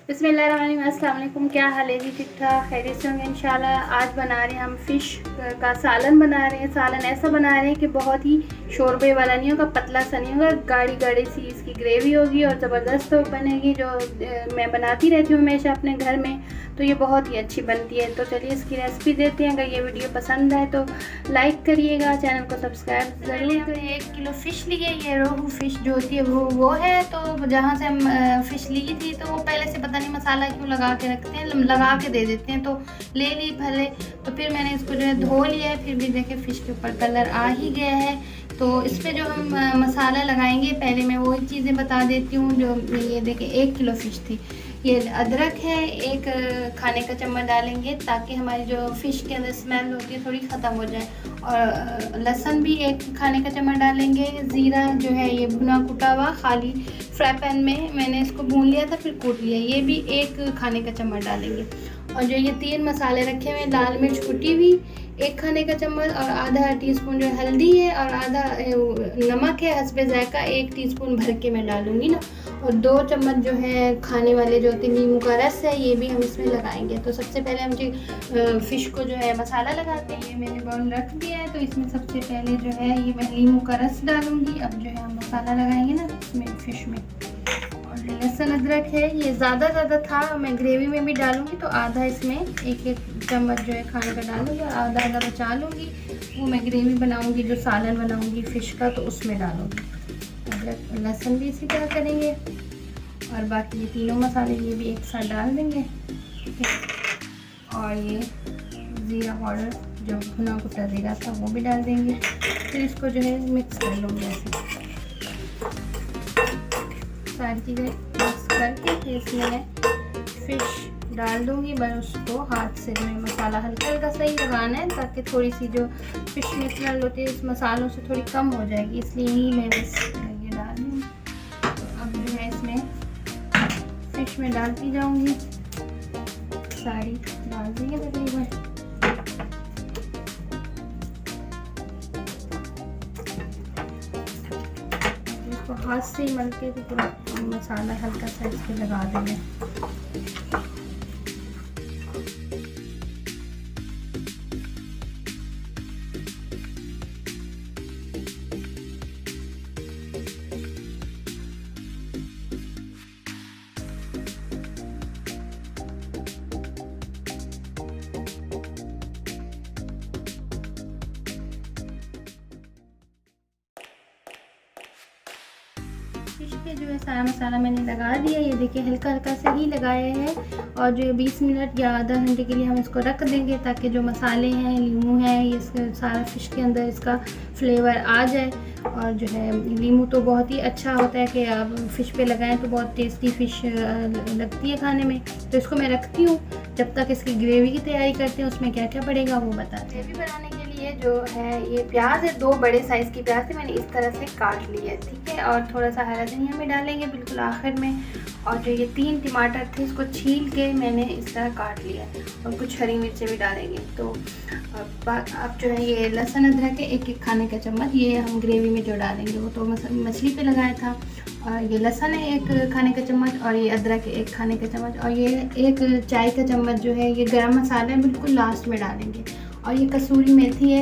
बिस्मिल्लाहिर्रहमानिर्रहीम। अस्सलाम वालेकुम। क्या हाल है जी? ठीक ठाक खैरियत से होंगे इंशाल्लाह। आज बना रहे हैं हम फ़िश का सालन बना रहे हैं। सालन ऐसा बना रहे हैं कि बहुत ही शोरबे वाला नहीं होगा, पतला सा नहीं होगा, गाढ़ी गाढ़ी सी इसकी ग्रेवी होगी और ज़बरदस्त बनेगी, जो मैं बनाती रहती हूँ हमेशा अपने घर में, तो ये बहुत ही अच्छी बनती है। तो चलिए इसकी रेसिपी देते हैं। अगर ये वीडियो पसंद है तो लाइक करिएगा, चैनल को सब्सक्राइब ज़रूर करिए। 1 किलो फ़िश लिए, ये रोहू फ़िश जो होती है वो है। तो जहाँ से हम फ़िश ली थी तो वो पहले से पता नहीं मसाला क्यों लगा के रखते हैं, लगा के दे देते हैं। तो ले ली पहले, तो फिर मैंने इसको जो है धो लिया है। फिर भी देखे फ़िश के ऊपर कलर आ ही गया है। तो इस पर जो हम मसाला लगाएंगे, पहले मैं वही चीज़ें बता देती हूँ। जो ये देखें 1 किलो फ़िश थी। ये अदरक है, 1 खाने का चम्मच डालेंगे ताकि हमारी जो फ़िश के अंदर स्मेल होती है थोड़ी ख़त्म हो जाए। और लहसुन भी 1 खाने का चम्मच डालेंगे। ज़ीरा जो है ये भुना कुटा हुआ, खाली फ्राई पैन में मैंने इसको भून लिया था फिर कूट लिया, ये भी 1 खाने का चम्मच डालेंगे। और जो ये 3 मसाले रखे हुए, लाल मिर्च कुटी हुई 1 खाने का चम्मच, और आधा टीस्पून जो हल्दी है, और आधा नमक है हस्बे जायका, 1 टीस्पून भर के मैं डालूँगी ना। और 2 चम्मच जो है खाने वाले जो होते हैं नींबू का रस है, ये भी हम इसमें लगाएंगे। तो सबसे पहले हम जो फ़िश को जो है मसाला लगाते हैं। ये मैंने बाउल रख दिया है, तो इसमें सबसे पहले जो है ये मैं नींबू का रस डालूँगी। अब जो है हम मसाला लगाएंगे ना इसमें फ़िश में। और लहसुन अदरक है, ये ज़्यादा था, मैं ग्रेवी में भी डालूँगी तो आधा इसमें 1 चम्मच जो है खाने का डालूँगी और आधा बचा लूँगी। वो मैं ग्रेवी बनाऊँगी, जो सालन बनाऊँगी फ़िश का, तो उसमें डालूँगी। अदरक लहसुन भी इसी तरह करेंगे। और बाकी ये तीनों मसाले ये भी एक साथ डाल देंगे, ठीक है। और ये ज़ीरा पाउडर जो भुना कुटा ज़ीरा था वो भी डाल देंगे। फिर इसको जो है मिक्स कर लूँगी ऐसे, सारी चीज़ें मिक्स करके फिर इसमें फ़िश डाल दूँगी। बस उसको हाथ से जो है मसाला हल्का हल्का सही लगाना है ताकि थोड़ी सी जो फ़िश में स्मेल होती है इस मसालों से थोड़ी कम हो जाएगी, इसलिए ही मैं बस ये डाल दूँगी। तो अब जो है इसमें फ़िश में डालती जाऊँगी, सारी डाल देंगे तकरीबन। इसको हाथ से ही मल के तो पूरा मसाला हल्का सा इस पर लगा देंगे। फ़िश पे जो है सारा मसाला मैंने लगा दिया, ये देखिए हल्का हल्का से ही लगाया है। और जो 20 मिनट या आधा घंटे के लिए हम इसको रख देंगे ताकि जो मसाले हैं, लीमू है, ये सारा फ़िश के अंदर इसका फ्लेवर आ जाए। और जो है लीमू तो बहुत ही अच्छा होता है कि आप फ़िश पे लगाएं तो बहुत टेस्टी फ़िश लगती है खाने में। तो इसको मैं रखती हूँ जब तक इसकी ग्रेवी की तैयारी करते हैं। उसमें क्या क्या पड़ेगा वो बताते हैं। ग्रेवी बनाने के लिए जो है ये प्याज है, 2 बड़े साइज़ की प्याज थी, मैंने इस तरह से काट ली है, ठीक है। और थोड़ा सा हरा धनिया में डालेंगे बिल्कुल आखिर में। और जो ये 3 टमाटर थे इसको छील के मैंने इस तरह काट लिया है, और कुछ हरी मिर्चें भी डालेंगे। तो अब जो है ये लहसुन अदरक है 1 खाने का चम्मच, ये हम ग्रेवी में जो डालेंगे। वो तो मछली पे लगाया था। और ये लहसुन है 1 खाने का चम्मच, और ये अदरक है 1 खाने का चम्मच, और ये 1 चाय का चम्मच जो है ये गरम मसाला है, बिल्कुल लास्ट में डालेंगे। और ये कसूरी मेथी है,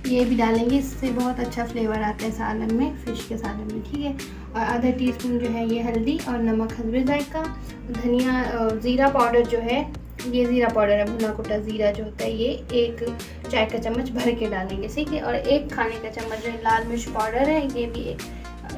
ये भी डालेंगे, इससे बहुत अच्छा फ्लेवर आता है सालन में, फ़िश के सालन में, ठीक है। और आधा टीस्पून जो है ये हल्दी और नमक हस्बे जायका। धनिया ज़ीरा पाउडर जो है ये ज़ीरा पाउडर है, भुना कुटा ज़ीरा जो होता है, ये 1 चाय का चम्मच भर के डालेंगे, ठीक है। और 1 खाने का चम्मच जो है लाल मिर्च पाउडर है,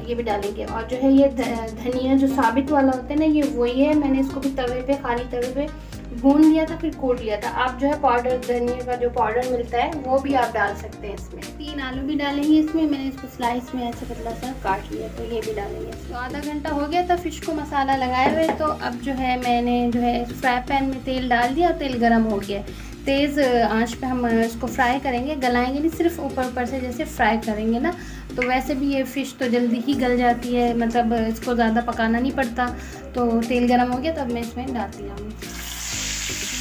ये भी डालेंगे। और जो है ये धनिया जो साबित वाला होता है ना, ये वही है, मैंने इसको भी तवे पे, खाली तवे पे भून लिया था फिर कूट लिया था। आप जो है पाउडर, धनिया का जो पाउडर मिलता है वो भी आप डाल सकते हैं इसमें। 3 आलू भी डालेंगे इसमें, मैंने इसको स्लाइस में ऐसे पतला सा काट लिया, तो ये भी डालेंगे। तो आधा घंटा हो गया था फ़िश को मसाला लगाए हुए। तो अब जो है मैंने जो है फ्राई पैन में तेल डाल दिया और तेल गर्म हो गया। तेज़ आंच पे हम इसको फ्राई करेंगे, गलाएंगे नहीं, सिर्फ ऊपर ऊपर से जैसे फ्राई करेंगे ना। तो वैसे भी ये फ़िश तो जल्दी ही गल जाती है, मतलब इसको ज़्यादा पकाना नहीं पड़ता। तो तेल गर्म हो गया तो अब मैं इसमें डालती हूँ।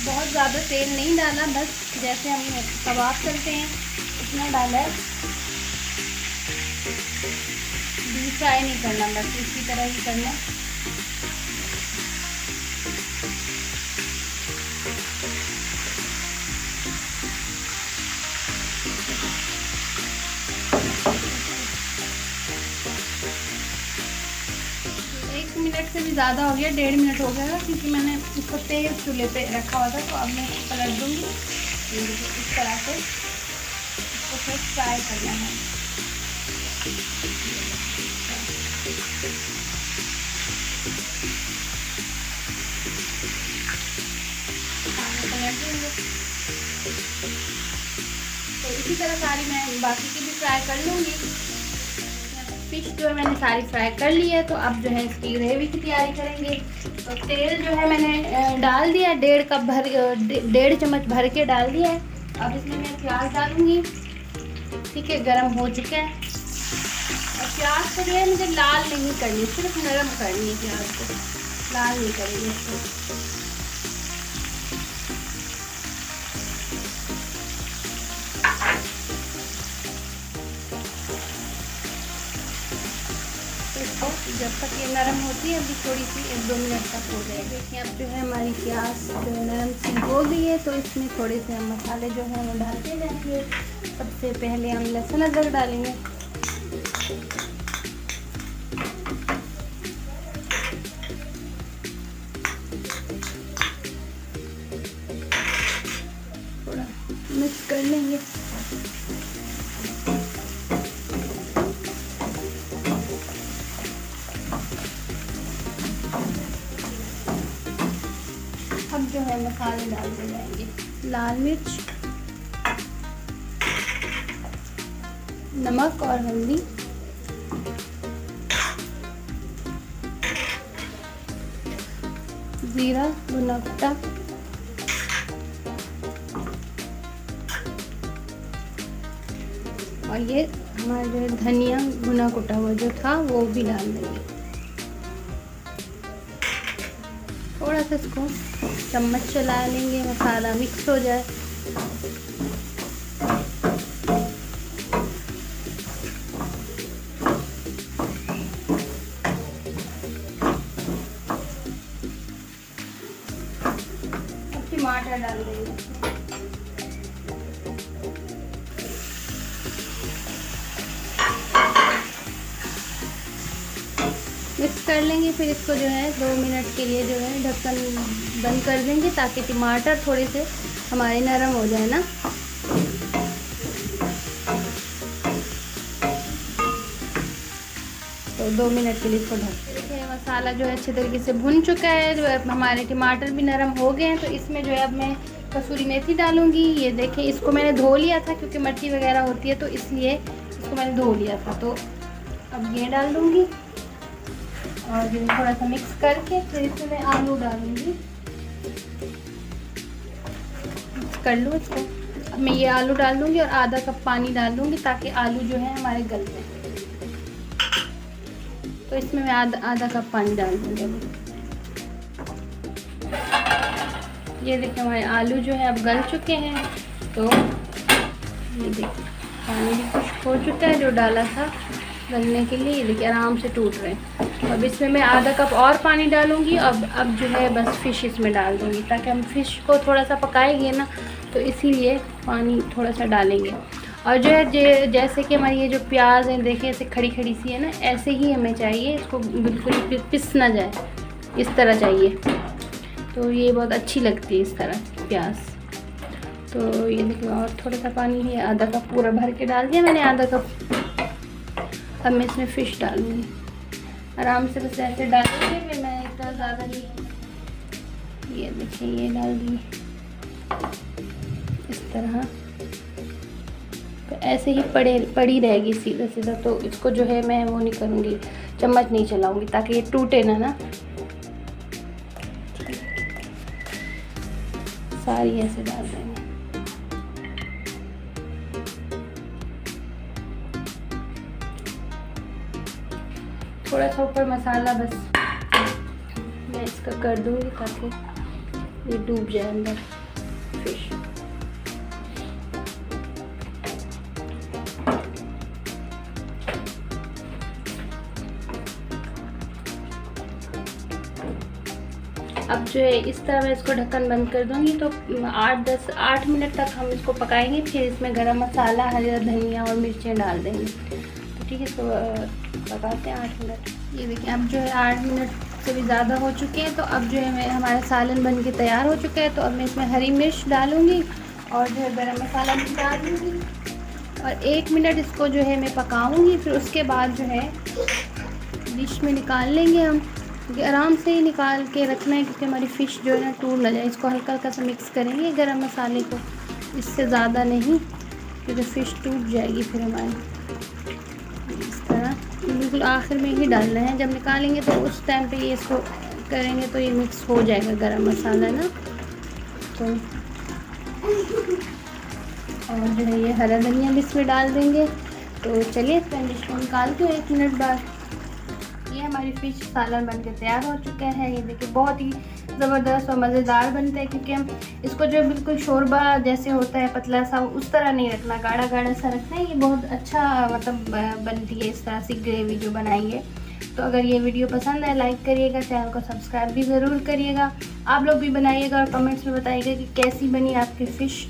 बहुत ज़्यादा तेल नहीं डाला, बस जैसे हम कबाब करते हैं इतना डाला है, डीप फ्राई नहीं करना, बस इसी तरह ही करना। भी ज़्यादा हो गया, 1.5 मिनट हो गया क्योंकि मैंने इसको तेज़ चूल्हे पे रखा हुआ था। तो अब मैं इसको पलट दूँगी इस तरह से, इसको फिर फ्राई करना है। पलट देंगे। तो इसी तरह सारी मैं बाकी की भी फ्राई कर लूँगी। फिश जो है मैंने सारी फ्राई कर ली है। तो अब जो है इसकी ग्रेवी की तैयारी करेंगे। तो तेल जो है मैंने डाल दिया, 1.5 चम्मच भर के डाल दिया है। अब इसमें मैं प्याज डालूँगी। ठीक है, गरम हो चुका है। और प्याज को जो है मुझे लाल नहीं करनी, सिर्फ नरम करनी है प्याज को, लाल नहीं करेंगे इसको। जब तक ये नरम होती है अभी थोड़ी सी 1-2 मिनट तक हो जाएगी। देखिए अब जो है हमारी प्याज जो है नरम सी हो गई है। तो इसमें थोड़े से हम मसाले जो हैं वो डालते जाएंगे। सबसे पहले हम लहसुन अदरक डालेंगे। थोड़ा मिक्स कर लेंगे। अब जो है मसाले डालते जाएंगे। लाल मिर्च, नमक और हल्दी, जीरा भुना कुटा, और ये हमारा जो धनिया भुना कुटा हुआ जो था वो भी डाल देंगे। थोड़ा सा इसको चम्मच चला लेंगे, मसाला मिक्स हो जाए। अब टमाटर डाल देंगे। मिक्स कर लेंगे। फिर इसको जो है 2 मिनट के लिए जो है ढक्कन बंद कर देंगे ताकि टमाटर थोड़े से हमारे नरम हो जाए ना। तो 2 मिनट के लिए इसको ढक देंगे। मसाला जो है अच्छे तरीके से भुन चुका है, जो हमारे टमाटर भी नरम हो गए हैं। तो इसमें जो है अब मैं कसूरी मेथी डालूंगी। ये देखें, इसको मैंने धो लिया था क्योंकि मिट्टी वगैरह होती है, तो इसलिए इसको मैंने धो लिया था। तो अब ये डाल दूँगी और ये थोड़ा सा मिक्स करके फिर इसमें मैं आलू डालूंगी। मिक्स कर लूँ इसको। अब मैं ये आलू डाल दूँगी और आधा कप पानी डाल दूँगी ताकि आलू जो है हमारे गल जाए। तो इसमें मैं आधा कप पानी डाल दूँगी अभी। ये देखिए हमारे आलू जो है अब गल चुके हैं। तो ये देखिए पानी भी खुश्क हो चुका है जो डाला था गलने के लिए। ये देखिए आराम से टूट रहे हैं। अब इसमें मैं आधा कप और पानी डालूंगी। अब जो है बस फ़िश इसमें डाल दूँगी ताकि हम फ़िश को थोड़ा सा पकाएंगे ना, तो इसीलिए पानी थोड़ा सा डालेंगे। और जो है जैसे कि हमारी ये जो प्याज है देखिए ऐसे खड़ी खड़ी सी है ना, ऐसे ही हमें चाहिए। इसको बिल्कुल पिस ना जाए, इस तरह चाहिए। तो ये बहुत अच्छी लगती है इस तरह प्याज। तो ये देखिए और थोड़ा सा पानी है, आधा कप पूरा भर के डाल दिया मैंने, आधा कप। अब मैं इसमें फ़िश डालूँगी। आराम से बस ऐसे डालूँगी, फिर मैं इतना ज़्यादा नहीं। ये देखिए ये डाल दी इस तरह। तो ऐसे ही पड़ी रहेगी सीधा सीधा। तो इसको जो है मैं वो नहीं करूँगी, चम्मच नहीं चलाऊँगी ताकि ये टूटे ना। सारी ऐसे डाल देंगे। थोड़ा सा ऊपर मसाला बस मैं इसका कर दूँगी ताकि ये डूब जाए अंदर फिश। अब जो है इस तरह मैं इसको ढक्कन बंद कर दूँगी। तो 8 मिनट तक हम इसको पकाएंगे। फिर इसमें गरम मसाला, हरा धनिया और मिर्चें डाल देंगे। तो ठीक है, इसको पकाते हैं 8 मिनट। ये देखिए अब जो है 8 मिनट से भी ज़्यादा हो चुके हैं। तो अब जो है हमारा सालन बन के तैयार हो चुका है। तो अब मैं इसमें हरी मिर्च डालूँगी और जो है गरम मसाला भी डाल दूँगी और 1 मिनट इसको जो है मैं पकाऊँगी। फिर उसके बाद जो है डिश में निकाल लेंगे हम, क्योंकि आराम से ही निकाल के रखना है, क्योंकि हमारी फ़िश जो है ना टूट ना जाए। इसको हल्का हल्का सा मिक्स करेंगे गरम मसाले को, इससे ज़्यादा नहीं, क्योंकि फ़िश टूट जाएगी फिर हमारी। इस तरह बिल्कुल आखिर में ही डालना है, जब निकालेंगे तो उस टाइम पे ये इसको करेंगे तो ये मिक्स हो जाएगा गरम मसाला ना। तो और जो है ये हरा धनिया भी इसमें डाल देंगे। तो चलिए इसमें डिश को निकालती हूँ 1 मिनट बाद। ये हमारी फ़िश सालन बनके तैयार हो चुका है। ये देखिए बहुत ही ज़बरदस्त और मज़ेदार बनता है, क्योंकि हम इसको जो बिल्कुल शोरबा जैसे होता है पतला सा, उस तरह नहीं रखना, गाढ़ा गाढ़ा सा रखना है। ये बहुत अच्छा मतलब बनती है इस तरह से ग्रेवी जो बनाएंगे। तो अगर ये वीडियो पसंद है लाइक करिएगा, चैनल को सब्सक्राइब भी ज़रूर करिएगा। आप लोग भी बनाइएगा और कमेंट्स में बताइएगा कि कैसी बनी आपकी फ़िश।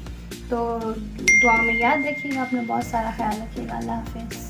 तो दुआ में याद रखिएगा, अपना बहुत सारा ख्याल रखिएगा। अल्लाह हाफ़िज़।